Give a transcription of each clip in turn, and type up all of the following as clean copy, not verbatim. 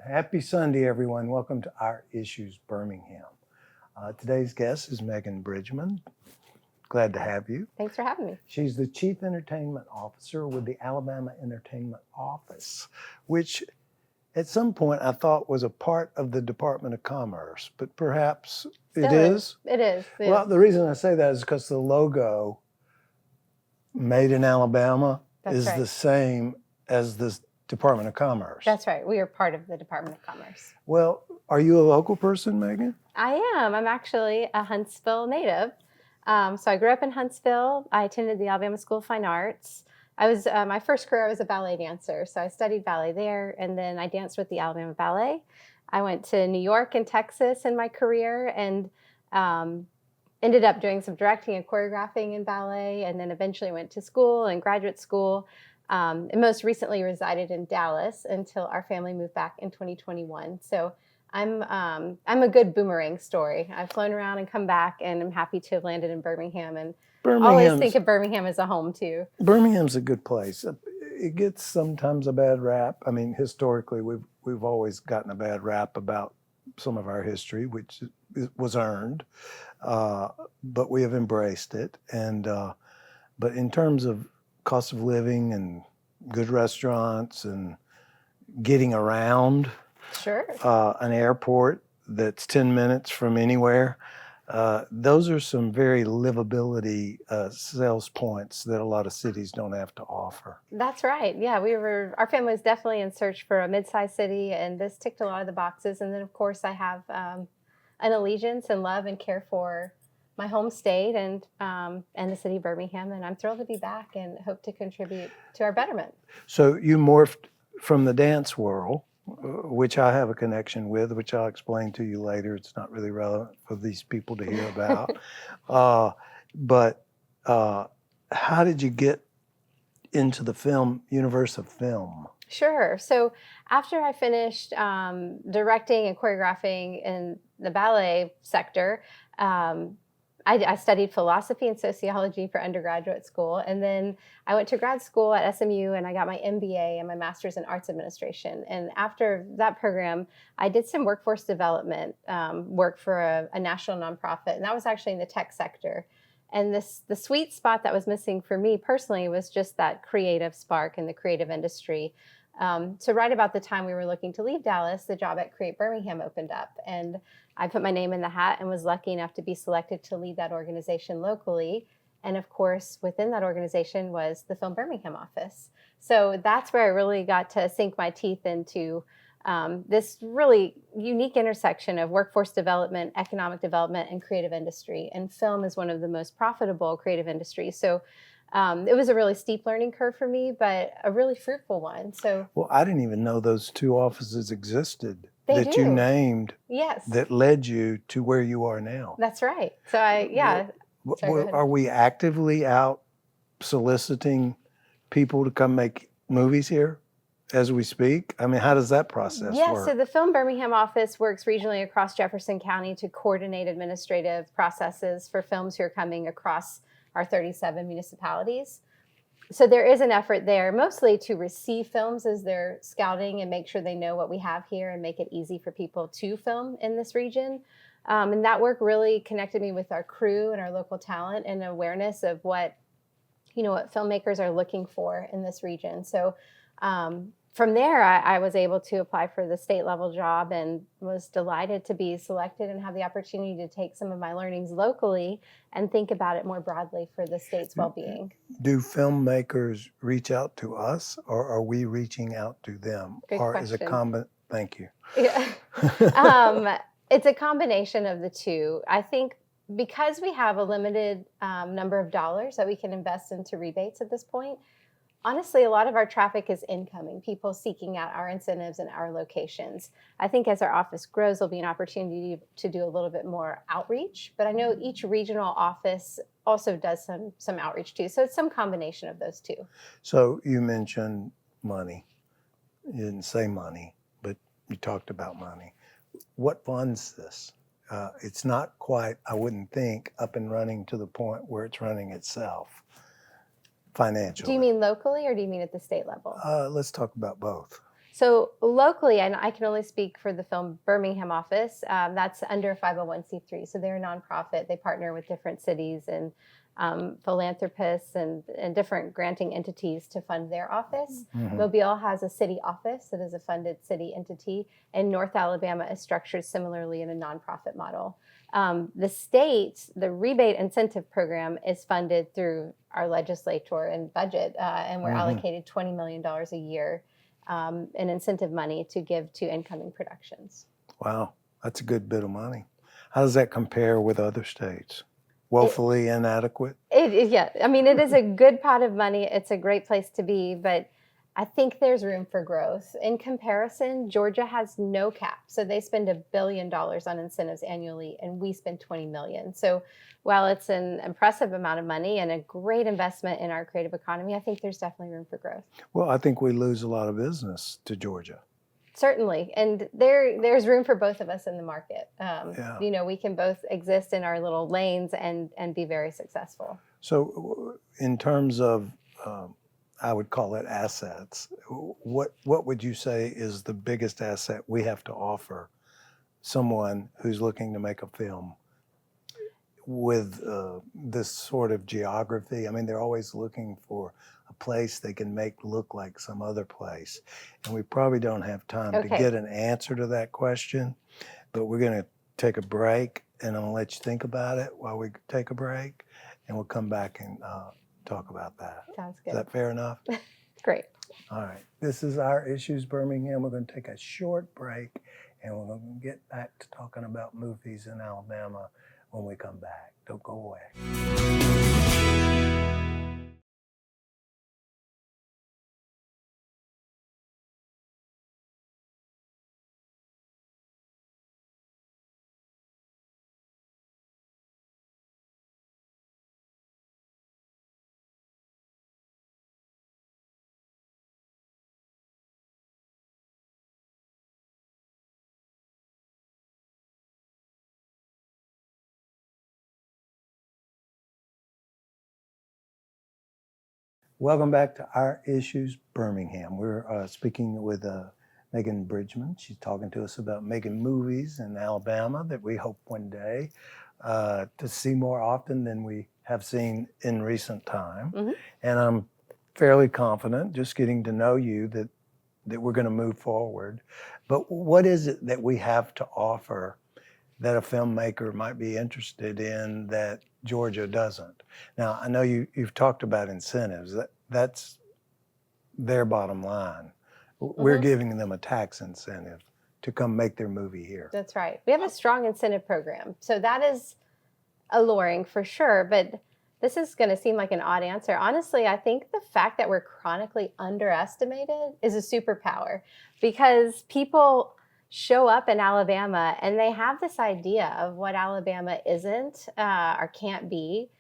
Happy Sunday, everyone. Welcome to Our Issues Birmingham. Today's guest is Meghann Brideman. Glad to have you. Thanks for having me. She's the Chief Entertainment Officer with the Alabama Entertainment Office, which at some point I thought was a part of the Department of Commerce, but perhaps it is? It is. Well, the reason I say that is because the logo, Made in Alabama, is the same as the Department of Commerce. That's right. We are part of the Department of Commerce. Well, are you a local person, Meghann? I am. I'm actually a Huntsville native. So I grew up in Huntsville. I attended the Alabama School of Fine Arts. I was my first career, I was a ballet dancer. So I studied ballet there, and then I danced with the Alabama Ballet. I went to New York and Texas in my career, and ended up doing some directing and choreographing in ballet, and then eventually went to school and graduate school. And most recently resided in Dallas until our family moved back in 2021. So I'm a good boomerang story. I've flown around and come back, and I'm happy to have landed in Birmingham, and always think of Birmingham as a home too. Birmingham's a good place. It gets sometimes a bad rap. I mean, historically, we've always gotten a bad rap about some of our history, which was earned, but we have embraced it. And but in terms of cost of living and good restaurants and getting around, sure, an airport that's 10 minutes from anywhere, those are some very livability sales points that a lot of cities don't have to offer. That's right. Yeah, our family was definitely in search for a mid-sized city, and this ticked a lot of the boxes. And then, of course, I have an allegiance and love and care for my home state and the city of Birmingham, and I'm thrilled to be back and hope to contribute to our betterment. So you morphed from the dance world, which I have a connection with, which I'll explain to you later. It's not really relevant for these people to hear about. But how did you get into the universe of film? Sure. So after I finished directing and choreographing in the ballet sector, I studied philosophy and sociology for undergraduate school, and then I went to grad school at SMU, and I got my MBA and my master's in arts administration. And after that program, I did some workforce development work for a national nonprofit, and that was actually in the tech sector. And the sweet spot that was missing for me personally was just that creative spark in the creative industry. So right about the time we were looking to leave Dallas, the job at Create Birmingham opened up, and I put my name in the hat and was lucky enough to be selected to lead that organization locally. And of course, within that organization was the Film Birmingham office. So that's where I really got to sink my teeth into this really unique intersection of workforce development, economic development, and creative industry. And film is one of the most profitable creative industries. So it was a really steep learning curve for me, but a really fruitful one. So, well, I didn't even know those two offices existed that do. You named. Yes. That led you to where you are now. That's right. So Are we actively out soliciting people to come make movies here as we speak? I mean, how does that process work? So the Film Birmingham office works regionally across Jefferson County to coordinate administrative processes for films who are coming across our 37 municipalities. So there is an effort there mostly to receive films as they're scouting and make sure they know what we have here and make it easy for people to film in this region. And that work really connected me with our crew and our local talent and awareness of what filmmakers are looking for in this region. So from there, I was able to apply for the state level job and was delighted to be selected and have the opportunity to take some of my learnings locally and think about it more broadly for the state's well-being. Do filmmakers reach out to us, or are we reaching out to them? Good question. Thank you. Yeah. It's a combination of the two. I think because we have a limited number of dollars that we can invest into rebates at this point, honestly, a lot of our traffic is incoming, people seeking out our incentives and our locations. I think as our office grows, there'll be an opportunity to do a little bit more outreach, but I know each regional office also does some outreach too. So it's some combination of those two. So you mentioned money. You didn't say money, but you talked about money. What funds this? It's not quite, I wouldn't think, up and running to the point where it's running itself financially. Do you mean locally or do you mean at the state level? Let's talk about both. So locally, and I can only speak for the Film Birmingham office, that's under 501c3. So they're a nonprofit. They partner with different cities and philanthropists and different granting entities to fund their office. Mhm. Mobile has a city office that is a funded city entity, and North Alabama is structured similarly in a nonprofit model. The state, the rebate incentive program is funded through our legislature and budget, and we're Mhm. allocated $20 million a year in incentive money to give to incoming productions. Wow, that's a good bit of money. How does that compare with other states? It, Woefully inadequate? yeah, I mean, it is a good pot of money. It's a great place to be, but I think there's room for growth. In comparison, Georgia has no cap. So they spend $1 billion on incentives annually, and we spend 20 million. So while it's an impressive amount of money and a great investment in our creative economy, I think there's definitely room for growth. Well, I think we lose a lot of business to Georgia. Certainly, and there's room for both of us in the market. Yeah. You know, we can both exist in our little lanes and be very successful. So, in terms of, I would call it assets, what would you say is the biggest asset we have to offer someone who's looking to make a film with this sort of geography? I mean, they're always looking for a place they can make look like some other place. And we probably don't have time to Okay. get an answer to that question, but we're going to take a break, and I'm going to let you think about it while we take a break, and we'll come back and talk about that. Sounds good. Is that fair enough? Great. All right. This is Our Issues Birmingham. We're going to take a short break, and we're going to get back to talking about movies in Alabama when we come back. Don't go away. Welcome back to Our Issues Birmingham. We're speaking with Meghann Brideman. She's talking to us about making movies in Alabama that we hope one day to see more often than we have seen in recent time. Mhm. And I'm fairly confident, just getting to know you, that we're going to move forward. But what is it that we have to offer that a filmmaker might be interested in that Georgia doesn't? Now, I know you've talked about incentives. That's their bottom line. We're giving them a tax incentive to come make their movie here. That's right. We have a strong incentive program. So that is alluring for sure, but this is going to seem like an odd answer. Honestly, I think the fact that we're chronically underestimated is a superpower, because people show up in Alabama and they have this idea of what Alabama isn't or can't be.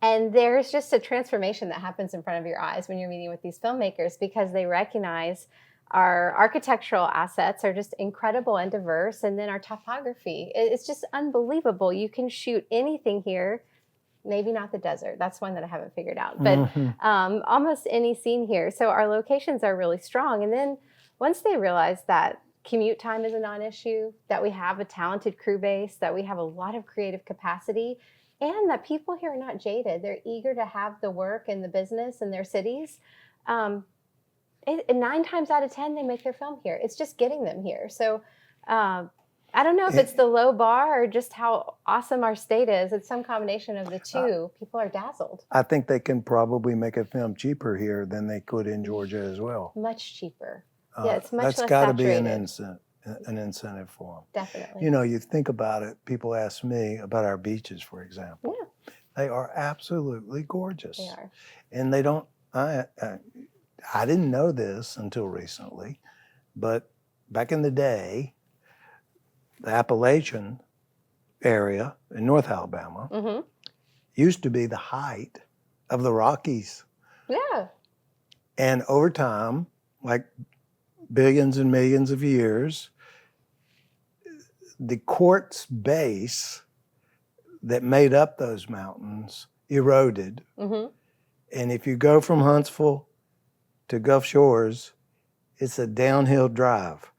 And there's just a transformation that happens in front of your eyes when you're meeting with these filmmakers, because they recognize our architectural assets are just incredible and diverse. And then our topography, it's just unbelievable. You can shoot anything here. Maybe not the desert. That's one that I haven't figured out. But almost any scene here. So our locations are really strong. And then once they realize that commute time is a non-issue, that we have a talented crew base, that we have a lot of creative capacity, and that people here are not jaded. They're eager to have the work and the business in their cities. 9 times out of 10, they make their film here. It's just getting them here. So I don't know if it's the low bar or just how awesome our state is. It's some combination of the two. People are dazzled. I think they can probably make a film cheaper here than they could in Georgia as well. Much cheaper. Yeah, it's much that's less got to be saturated. an incentive for them. Definitely. You know, you think about it, people ask me about our beaches, for example. Yeah. They are absolutely gorgeous. They are. And they don't, I didn't know this until recently, but back in the day, the Appalachian area in North Alabama used to be the height of the Rockies. Yeah. And over time, like billions and millions of years, the quartz base that made up those mountains eroded. And if you go from Huntsville to Gulf Shores, It's a downhill drive,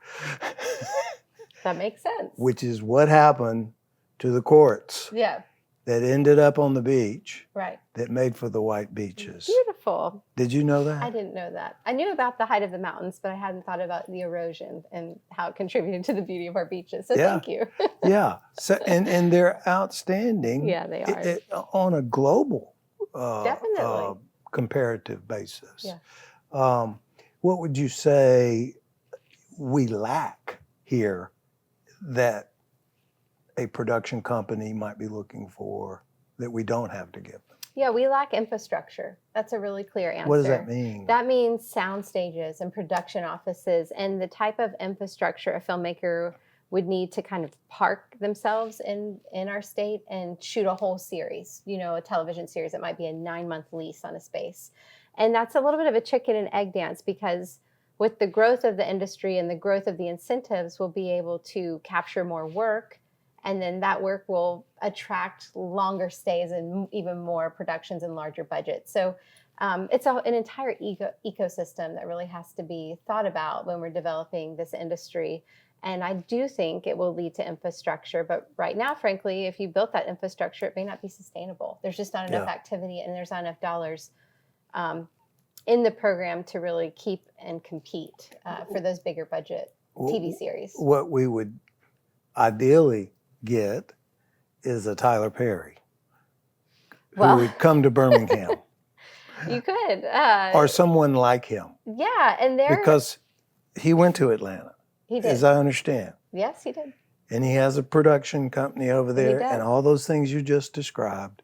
That makes sense. which is what happened to the courts Yeah, that ended up on the beach right. that made for the white beaches. Beautiful. Did you know that? I didn't know that. I knew about the height of the mountains, but I hadn't thought about the erosion and how it contributed to the beauty of our beaches. So Yeah. thank you. Yeah. So and they're outstanding. Yeah, they are. On a global Definitely. comparative basis. Yeah. What would you say we lack here that a production company might be looking for that we don't have to give them? Yeah, we lack infrastructure. That's a really clear answer. What does that mean? That means sound stages and production offices and the type of infrastructure a filmmaker would need to kind of park themselves in our state and shoot a whole series, a television series. It might be a 9-month lease on a space. And that's a little bit of a chicken and egg dance, because with the growth of the industry and the growth of the incentives, we'll be able to capture more work. And then that work will attract longer stays and even more productions and larger budgets. So it's an entire ecosystem that really has to be thought about when we're developing this industry. And I do think it will lead to infrastructure. But right now, frankly, if you built that infrastructure, it may not be sustainable. There's just not enough activity, and there's not enough dollars in the program to really keep and compete for those bigger budget TV series. What we would ideally get is a Tyler Perry who would come to Birmingham. You could. Or someone like him. Yeah, and because he went to Atlanta. He did. As I understand. Yes, he did. And he has a production company over there and all those things you just described,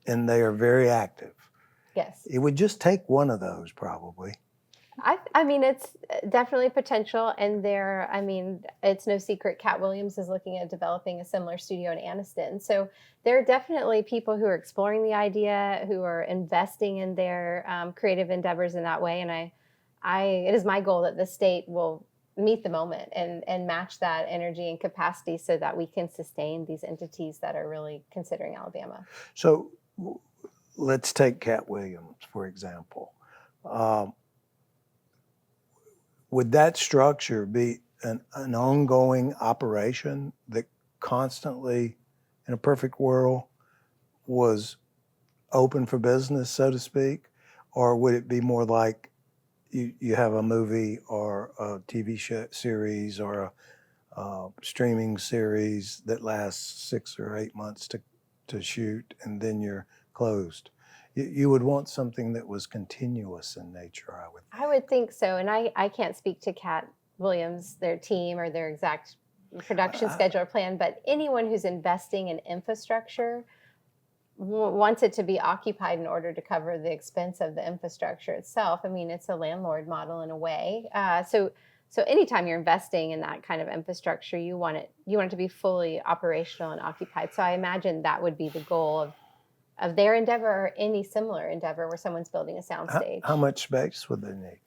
and they are very active. Yes. It would just take one of those probably. I mean, it's definitely potential, and it's no secret Cat Williams is looking at developing a similar studio in Anniston. So there are definitely people who are exploring the idea, who are investing in their creative endeavors in that way. And it is my goal that the state will meet the moment and match that energy and capacity so that we can sustain these entities that are really considering Alabama. So let's take Cat Williams, for example. Would that structure be an ongoing operation that constantly, in a perfect world, was open for business, so to speak? Or would it be more like you have a movie or a TV series or a streaming series that lasts 6 or 8 months to shoot, and then you're closed? You would want something that was continuous in nature, I would think. I would think so. And I can't speak to Cat Williams, their team, or their exact production schedule or plan, but anyone who's investing in infrastructure wants it to be occupied in order to cover the expense of the infrastructure itself. I mean, it's a landlord model in a way. So anytime you're investing in that kind of infrastructure, you want it to be fully operational and occupied. So I imagine that would be the goal of their endeavor, or any similar endeavor where someone's building a soundstage. How much space would they need?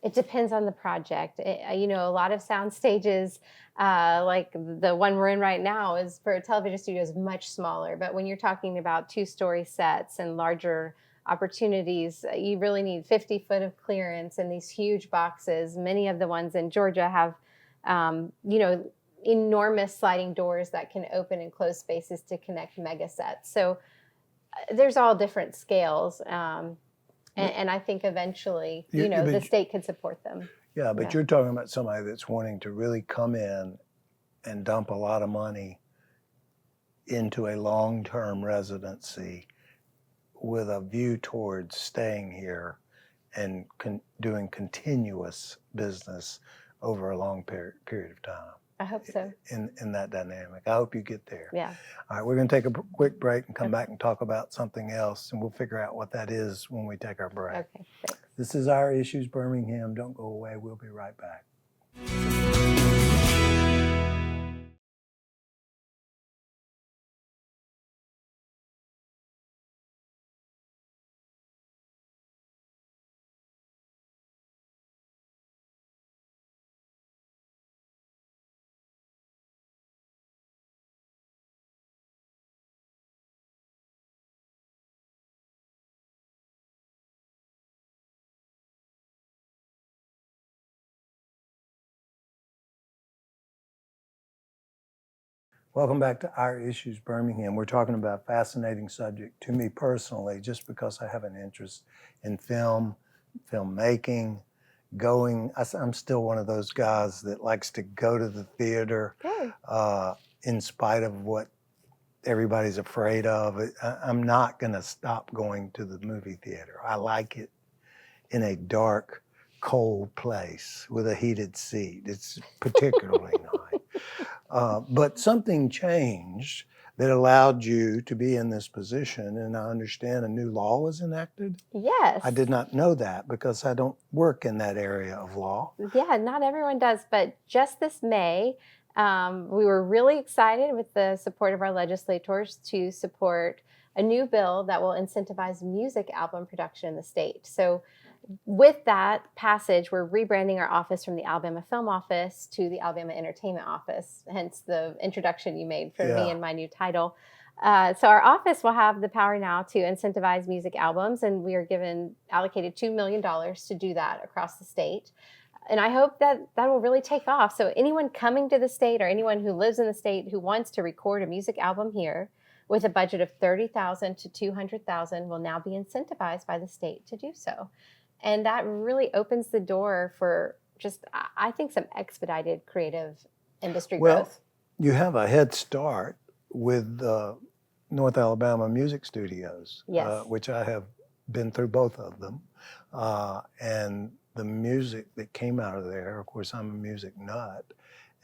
It depends on the project. A lot of sound stages, like the one we're in right now, is for a television studio is much smaller. But when you're talking about 2-story sets and larger opportunities, you really need 50 foot of clearance in these huge boxes. Many of the ones in Georgia have, enormous sliding doors that can open and close spaces to connect mega sets. So there's all different scales. And I think eventually, the state could support them. Yeah, but you're talking about somebody that's wanting to really come in and dump a lot of money into a long-term residency with a view towards staying here and doing continuous business over a long period of time. I hope so. In that dynamic. I hope you get there. Yeah. All right, we're going to take a quick break and come back and talk about something else, and we'll figure out what that is when we take our break. Okay, thanks. This is Our Issues Birmingham. Don't go away. We'll be right back. Welcome back to Our Issues Birmingham. We're talking about a fascinating subject to me personally, just because I have an interest in film, filmmaking, I'm still one of those guys that likes to go to the theater Good. in spite of what everybody's afraid of. I'm not going to stop going to the movie theater. I like it in a dark, cold place with a heated seat. It's particularly nice. But something changed that allowed you to be in this position, and I understand a new law was enacted. Yes. I did not know that because I don't work in that area of law. Yeah, not everyone does, but just this May, we were really excited with the support of our legislators to support a new bill that will incentivize music album production in the state. So with that passage, we're rebranding our office from the Alabama Film Office to the Alabama Entertainment Office, hence the introduction you made for me and my new title. So our office will have the power now to incentivize music albums, and we are allocated $2 million to do that across the state. And I hope that will really take off. So anyone coming to the state or anyone who lives in the state who wants to record a music album here with a budget of $30,000 to $200,000 will now be incentivized by the state to do so. And that really opens the door for just, I think, some expedited creative industry growth. You have a head start with North Alabama Music Studios, which I have been through both of them. And the music that came out of there, of course, I'm a music nut,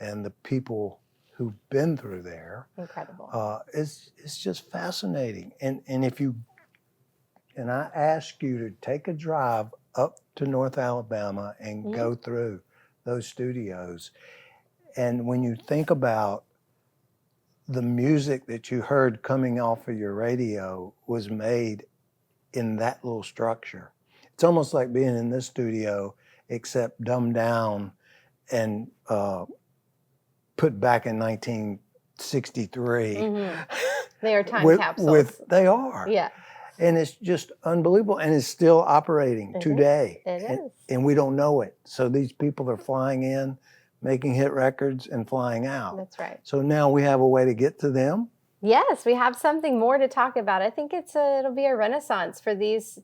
and the people who've been through there, incredible. It's just fascinating. And I ask you to take a drive up to North Alabama and go through those studios. And when you think about the music that you heard coming off of your radio was made in that little structure. It's almost like being in this studio, except dumbed down and put back in 1963. They are time capsules. They are. Yeah. And it's just unbelievable. And it's still operating today. It is. And we don't know it. So these people are flying in, making hit records and flying out. That's right. So now we have a way to get to them. Yes, we have something more to talk about. I think it'll be a renaissance for these.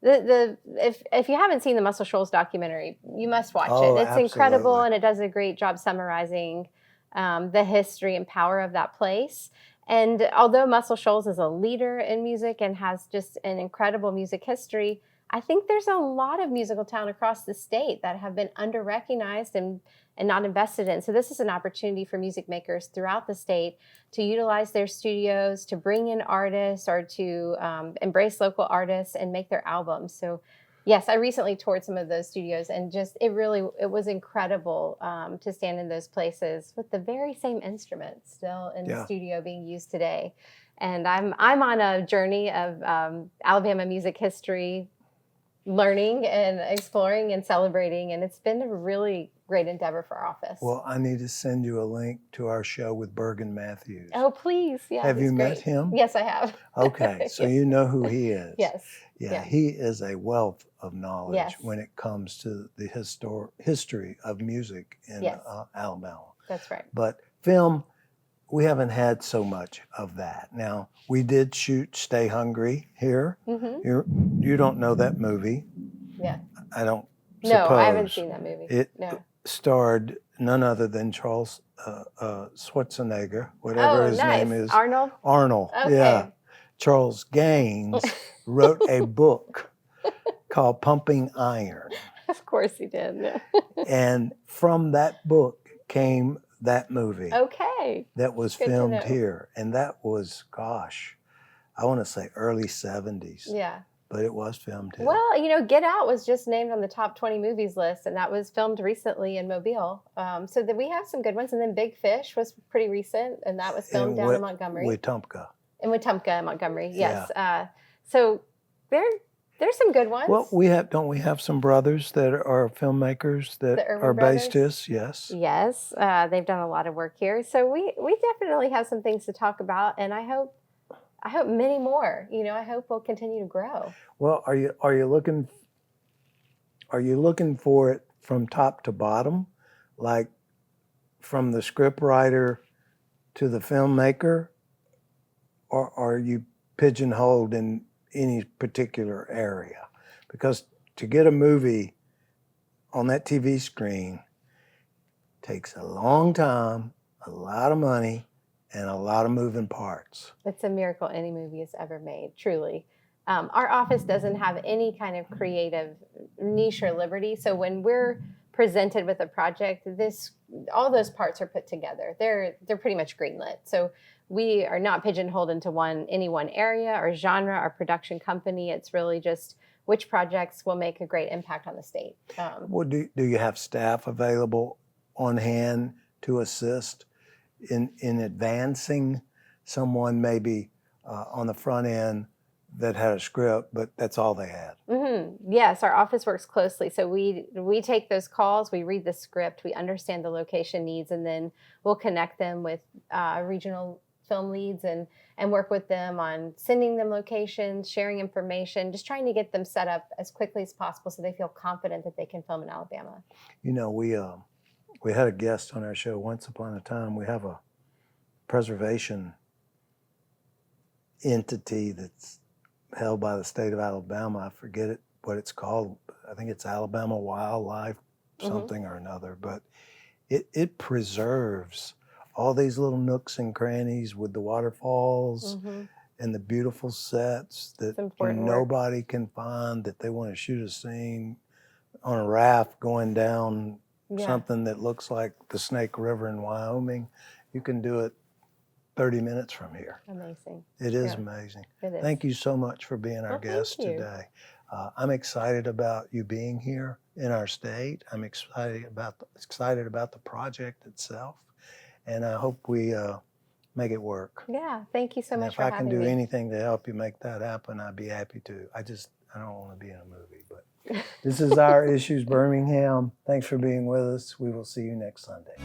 If you haven't seen the Muscle Shoals documentary, you must watch it. It's incredible, and it does a great job summarizing the history and power of that place. And although Muscle Shoals is a leader in music and has just an incredible music history, I think there's a lot of musical talent across the state that have been under-recognized and not invested in. So this is an opportunity for music makers throughout the state to utilize their studios, to bring in artists or to embrace local artists and make their albums. So yes, I recently toured some of those studios, and just it was incredible to stand in those places with the very same instruments still in the studio being used today. And I'm on a journey of Alabama music history, learning and exploring and celebrating, and it's been a really great endeavor for our office. Well, I need to send you a link to our show with Bergen Matthews. Oh, please. Yeah. Have you met him? Yes, I have. Okay, so you know who he is. Yes. Yeah, he is a wealth of knowledge when it comes to the history of music in Alabama. That's right. But film, we haven't had so much of that. Now, we did shoot Stay Hungry here. You don't know that movie. Yeah. I don't No, I haven't seen that movie. It starred none other than Charles Schwarzenegger, whatever his name is. Arnold? Arnold, okay. Yeah. Charles Gaines wrote a book called Pumping Iron. Of course he did. And from that book came that movie. Okay. That was filmed here. And that was, gosh, I want to say early 70s. Yeah. But it was filmed here. Well, Get Out was just named on the top 20 movies list, and that was filmed recently in Mobile. So that we have some good ones. And then Big Fish was pretty recent, and that was filmed down in Montgomery. Wetumpka. In Wetumpka, Montgomery, yes. Yeah. So there's some good ones. Well, don't we have some brothers that are filmmakers that are based here? Yes. Yes, they've done a lot of work here. So we definitely have some things to talk about, and I hope many more. I hope we'll continue to grow. Well, are you looking for it from top to bottom, like from the script writer to the filmmaker, or are you pigeonholed in any particular area? Because to get a movie on that TV screen takes a long time, a lot of money, and a lot of moving parts. It's a miracle any movie has ever made, truly. Our office doesn't have any kind of creative niche or liberty. So when we're presented with a project, all those parts are put together. They're pretty much greenlit. So we are not pigeonholed into any one area or genre or production company. It's really just which projects will make a great impact on the state. Well, do you have staff available on hand to assist in advancing someone maybe on the front end that had a script, but that's all they had? Mm-hmm. Yes, our office works closely. So we take those calls, we read the script, we understand the location needs, and then we'll connect them with regional film leads and work with them on sending them locations, sharing information, just trying to get them set up as quickly as possible so they feel confident that they can film in Alabama. You know, we had a guest on our show once upon a time. We have a preservation entity that's held by the state of Alabama. I forget what it's called. I think it's Alabama Wildlife something or another. But it preserves all these little nooks and crannies with the waterfalls and the beautiful sets that nobody can find, that they want to shoot a scene on a raft going down something that looks like the Snake River in Wyoming. You can do it 30 minutes from here. Amazing. It is amazing. It is. Thank you so much for being our guest today. I'm excited about you being here in our state. I'm excited about the project itself, and I hope we make it work. Yeah, thank you so much for having me. If I can do me. anything to help you make that happen, I'd be happy to. I don't want to be in a movie, but this is Our Issues Birmingham. Thanks for being with us. We will see you next Sunday.